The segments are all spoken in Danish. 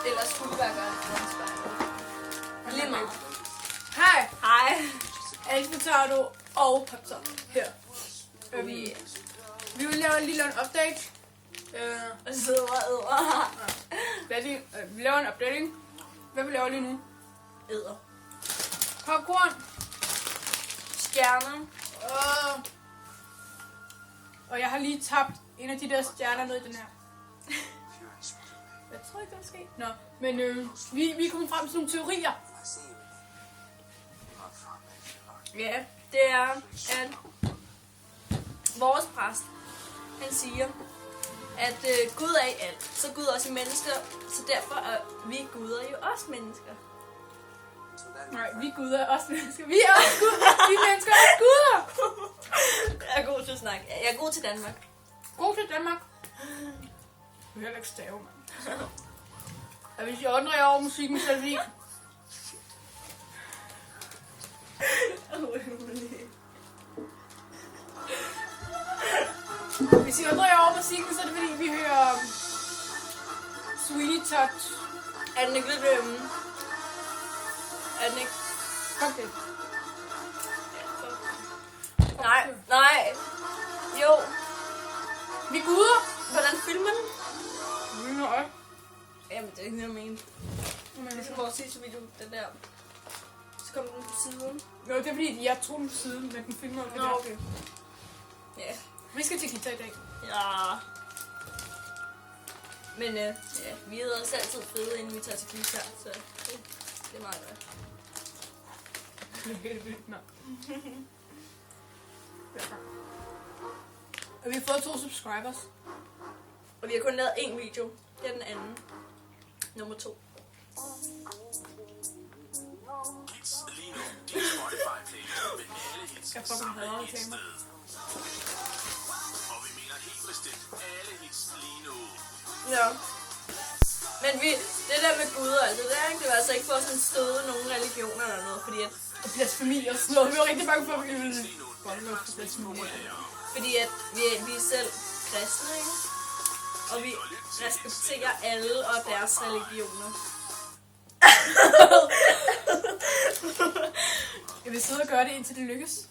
Ellers skulle du bare gøre det foran spejlet. Lige meget. Hej, Hej. Alf Potato og Popsop her. Vi vil lige lave en update. Og sidder og æder. Vi laver en updating. Hvad vi laver lige nu? Æder. Popcorn. Stjerner. Og jeg har lige tabt en af de der stjerner ned i den her. Jeg tror ikke, det er sket. Nå, men vi er kommet frem til nogle teorier. Ja, det er, at vores præst, han siger, at Gud er i alt, så Gud er også i mennesker, så derfor er vi guder jo også mennesker. Nej, vi guder er også mennesker. Vi er også guder. Vi mennesker er også guder. Jeg er god til at snakke. Jeg er god til Danmark. God til Danmark. Du kan heller ikke stave, mand. Og hvis jeg undrer jer over musikken, så er det fordi... Hvis I undrer jer over musikken, så er det fordi, vi hører... Sweetie Touch. Er den ikke lidt Er den ikke... Fuck det. Nej. Jo. Vi er guder. Hvordan filmer den? Nej. Jamen, det er ikke noget, jeg mener. Det skal vores sidste video, den der. Så kommer den på siden. Jo, det er fordi, jeg tog den på siden, men den filmer det Nå, der. okay. Ja. Vi skal til guitar i dag. Ja. Men ja, vi er også altid fede, inden vi tager til guitar, så det er meget godt. Det er helt vildt, nå. Og vi har fået 2 subscribers. Og vi har kun lavet én video. Det er den anden. Nummer 2. Jeg får dem bedre til mig. Og vi mener helt bestemt alle hits lige nu. Ja. Men det der med guder, altså det er ikke, det var altså ikke for sådan støde nogle religioner eller noget, fordi at... Og blasfemi og sådan noget. Vi var rigtig bange for, at vi ville bolde op for blasfemi. Fordi at vi er selv kristne, ikke? Og vi respekterer alle og deres religioner. Jeg vil sidde og gøre det, indtil det lykkes.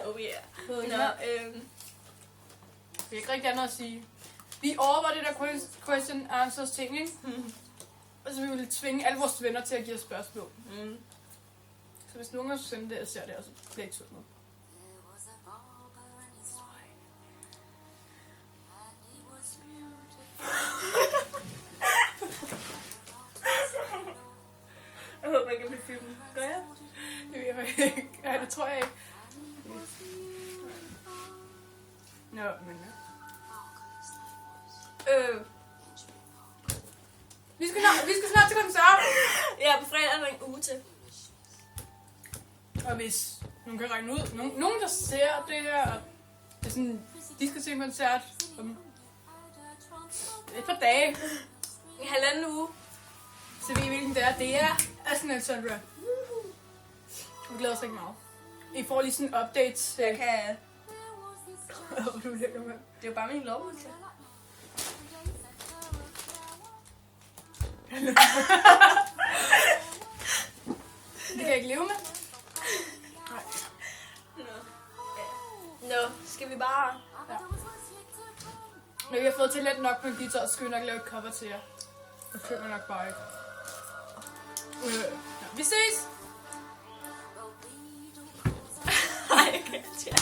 Oh yeah. Nå, Vi har ikke rigtig andet at sige. Vi overvejer det der question answers ting, ikke? Og så vi vil tvinge alle vores venner til at give os spørgsmål. Så hvis nogen af os sender det, jeg ser det, og så bliver ikke sødt noget. jeg håber ikke, jeg bliver filmet. Gør jeg? Det ved jeg ikke. Nej, det tror jeg ikke. Nå, men Vi skal snart til koncert. Ja, på fredag er der en uge til. Og hvis nogen kan regne ud, nogen der ser det her, og det er sådan, de skal se en koncert om et par dage. En halvanden uge. Så ved I hvilken det er. Det er Arsenal Sandra. Vi glæder os ikke meget. I får lige sådan updates. Jeg kan... Hvor du lækker, mand. Det er jo bare min lovmodtag. Det kan jeg ikke leve med. Nej. Nå, skal vi bare... Ja. Når vi har fået talent nok på en guitar, så skal vi nok lave et cover til jer. Det køber nok bare ikke. Vi ses! Hej, Katja.